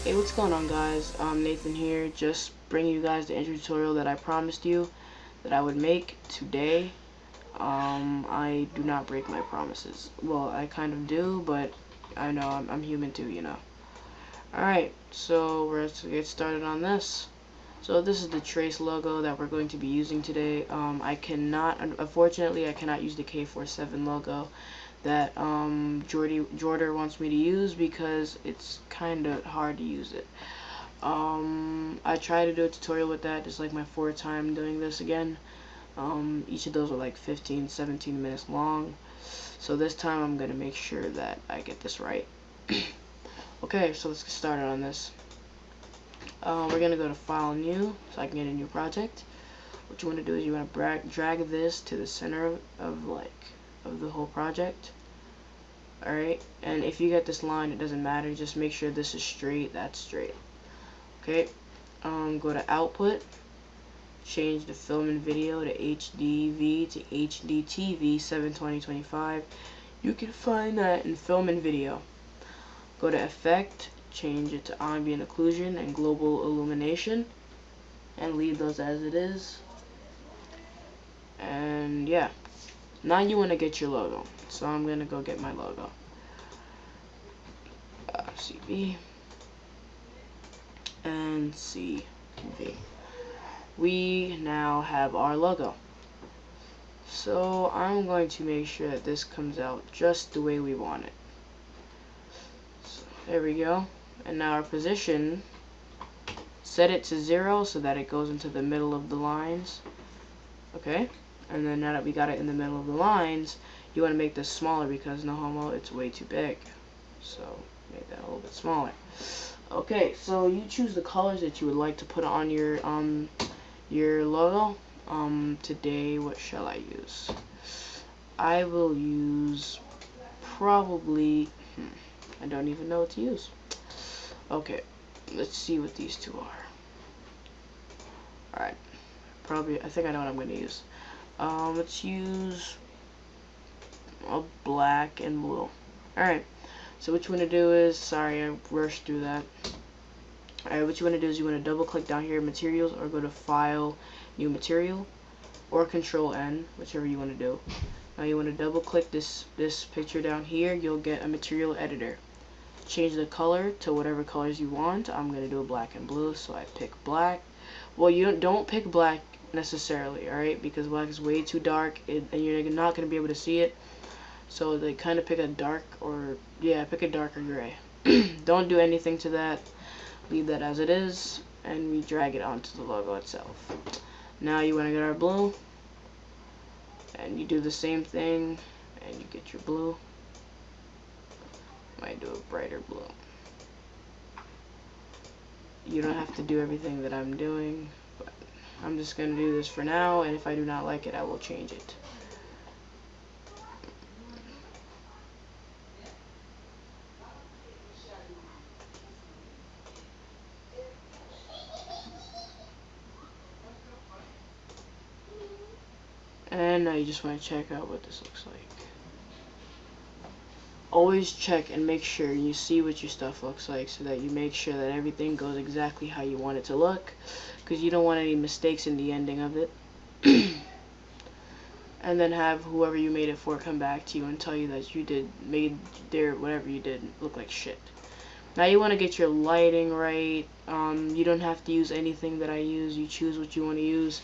Hey, what's going on, guys? Nathan here, just bringing you guys the intro tutorial that I promised you that I would make today. I do not break my promises. Well, I kind of do, but I know I'm human too, you know. Alright, so we're going to get started on this. So this is the trace logo that we're going to be using today. Unfortunately, I cannot use the K47 logo that Jordan wants me to use because it's kind of hard to use it. I tried to do a tutorial with that. It's like my fourth time doing this again. Each of those are like 15-17 minutes long. So this time I'm gonna make sure that I get this right. Okay, so let's get started on this. We're gonna go to File, New, so I can get a new project. What you want to do is you want to drag this to the center of the whole project. Alright, and if you get this line, it doesn't matter, just make sure this is straight, that's straight. Okay, go to Output, change the film and video to HDV to HDTV 72025. You can find that in film and video. Go to Effect, change it to Ambient Occlusion and Global Illumination, and leave those as it is. And yeah, now you want to get your logo, so I'm gonna go get my logo. CV and CV. We now have our logo, so I'm going to make sure that this comes out just the way we want it. So there we go. And now our position, set it to 0 so that it goes into the middle of the lines. Okay, and then now that we got it in the middle of the lines, you want to make this smaller because no homo, it's way too big. So make that a little bit smaller. Okay, so you choose the colors that you would like to put on your logo. Today, what shall I use? I will use probably I don't even know what to use. Okay, let's see what these two are. Alright, I think I know what I'm going to use. Let's use a black and blue. Alright, so what you want to do is, sorry I rushed through that. Alright, what you want to do is you want to double click down here, materials, or go to File, New Material, or Control N, whichever you want to do. Now you want to double click this picture down here, you'll get a material editor. Change the color to whatever colors you want. I'm going to do a black and blue, so I pick black. Well, you don't pick black necessarily, alright, because black is way too dark and you're not going to be able to see it. So they kind of pick a dark, or yeah, pick a darker gray. Don't do anything to that. Leave that as it is, and we drag it onto the logo itself. Now you want to get our blue, and you do the same thing, and you get your blue. Might do a brighter blue. You don't have to do everything that I'm doing, but I'm just going to do this for now, and if I do not like it, I will change it. And now you just want to check out what this looks like. Always check and make sure you see what your stuff looks like so that you make sure that everything goes exactly how you want it to look, because you don't want any mistakes in the ending of it. And then have whoever you made it for come back to you and tell you that you made whatever you did look like shit. Now you want to get your lighting right. You don't have to use anything that I use. You choose what you want to use.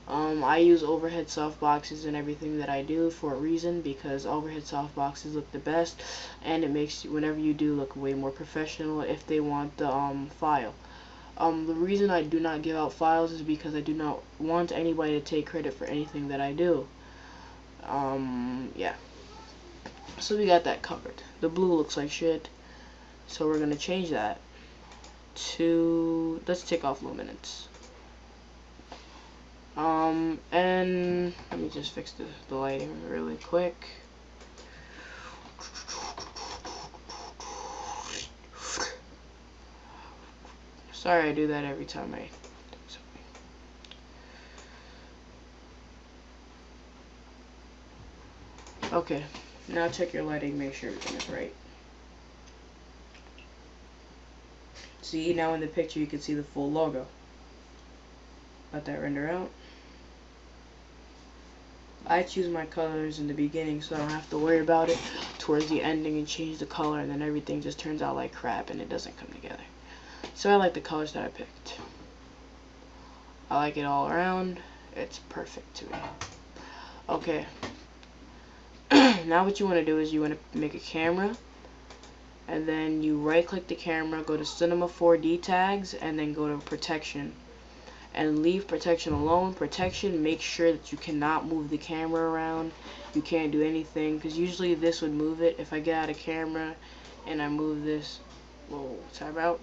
I use overhead softboxes in everything that I do for a reason, because overhead softboxes look the best, and it makes whenever you do look way more professional if they want the file. The reason I do not give out files is because I do not want anybody to take credit for anything that I do. Yeah. So we got that covered. The blue looks like shit, so we're gonna change that to, let's take off luminance. And let me just fix the lighting really quick. Sorry I do that every time I do something. Okay, now check your lighting, make sure everything is right. See, now in the picture you can see the full logo. Let that render out. I choose my colors in the beginning so I don't have to worry about it towards the ending and change the color, and then everything just turns out like crap and it doesn't come together. So I like the colors that I picked. I like it all around. It's perfect to me. Okay. Now what you want to do is you want to make a camera, and then you right click the camera, go to Cinema 4D tags, and then go to protection. And leave protection alone. Protection, make sure that you cannot move the camera around. You can't do anything, because usually this would move it. If I get out of camera and I move this, whoa, time out.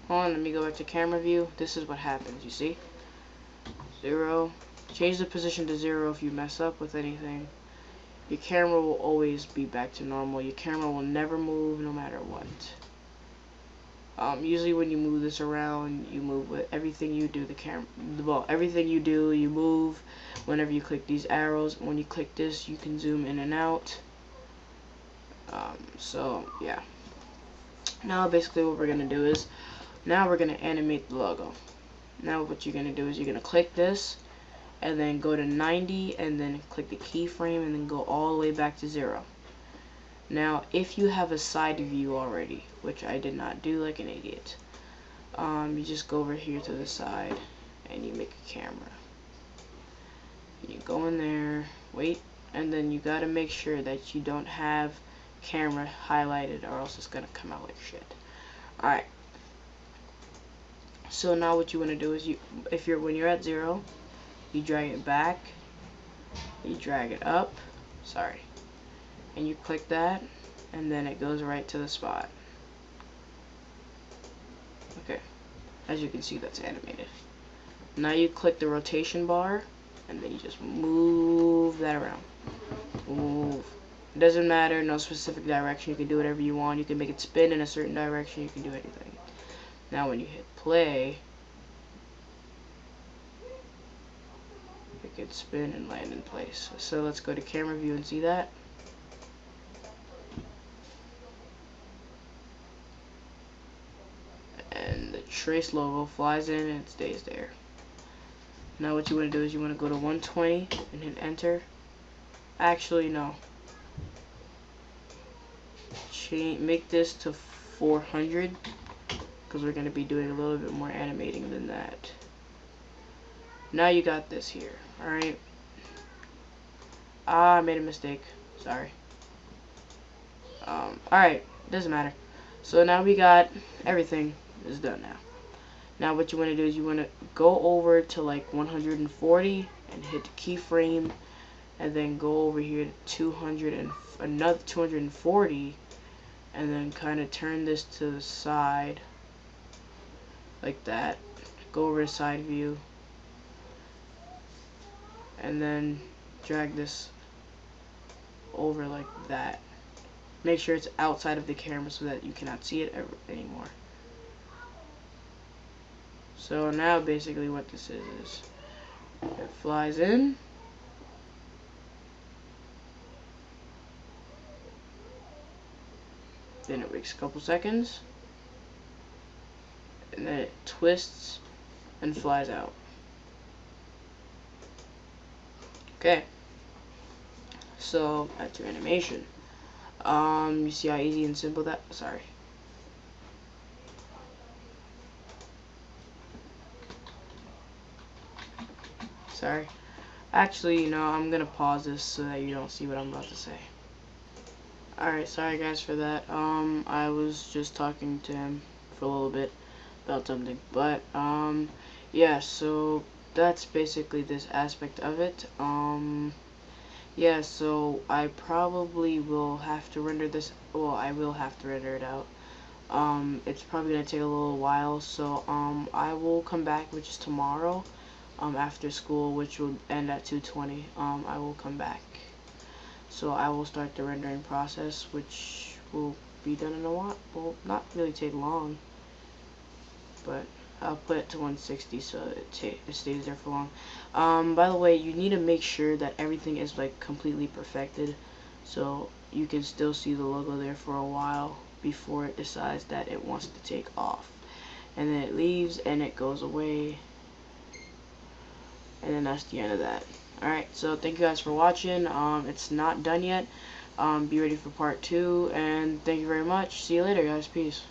Hold on, let me go back to camera view. This is what happens, you see? 0. Change the position to 0 if you mess up with anything. Your camera will always be back to normal. Your camera will never move no matter what. Usually when you move this around, you move with everything you do, everything you do, you move whenever you click these arrows. When you click this, you can zoom in and out. So, yeah. Now, basically what we're going to do is, now we're going to animate the logo. Now what you're going to do is you're going to click this, and then go to 90, and then click the keyframe, and then go all the way back to 0. Now, if you have a side view already, which I did not do like an idiot, you just go over here to the side, and you make a camera. You go in there, wait, and then you gotta make sure that you don't have camera highlighted, or else it's gonna come out like shit. Alright. So now what you wanna do is when you're at 0, you drag it back, you drag it up, and you click that, and then it goes right to the spot. Okay, as you can see, that's animated. Now you click the rotation bar, and then you just move that around. Move. It doesn't matter, no specific direction. You can do whatever you want. You can make it spin in a certain direction. You can do anything. Now when you hit play, it can spin and land in place. So let's go to camera view and see that. And the trace logo flies in and it stays there. Now what you want to do is you want to go to 120 and hit enter. Actually, no. Make this to 400, because we're going to be doing a little bit more animating than that. Now you got this here. Alright. I made a mistake. Sorry. Alright. Doesn't matter. So now we got everything is done now. Now what you want to do is you want to go over to like 140 and hit the keyframe, and then go over here to 200 and another 240, and then kind of turn this to the side like that. Go over to side view, and then drag this over like that. Make sure it's outside of the camera so that you cannot see it anymore. So now basically what this is it flies in, then it waits a couple seconds, and then it twists and flies out. Okay, so that's your animation. You see how easy and simple that? Sorry. Actually, you know, I'm gonna pause this so that you don't see what I'm about to say. Alright, sorry guys for that. I was just talking to him for a little bit about something. But, yeah, so that's basically this aspect of it. Yeah, so I probably will have to render this, well, I will have to render it out. It's probably gonna take a little while, so, I will come back, which is tomorrow. After school, which will end at 2:20, I will come back. So I will start the rendering process, which will be done in a while. Will not really take long, but I'll put it to 160 so it stays there for long. By the way, you need to make sure that everything is like completely perfected. so you can still see the logo there for a while before it decides that it wants to take off. And then it leaves and it goes away, and then that's the end of that. Alright, so thank you guys for watching. It's not done yet. Be ready for part 2, and thank you very much. See you later, guys. Peace.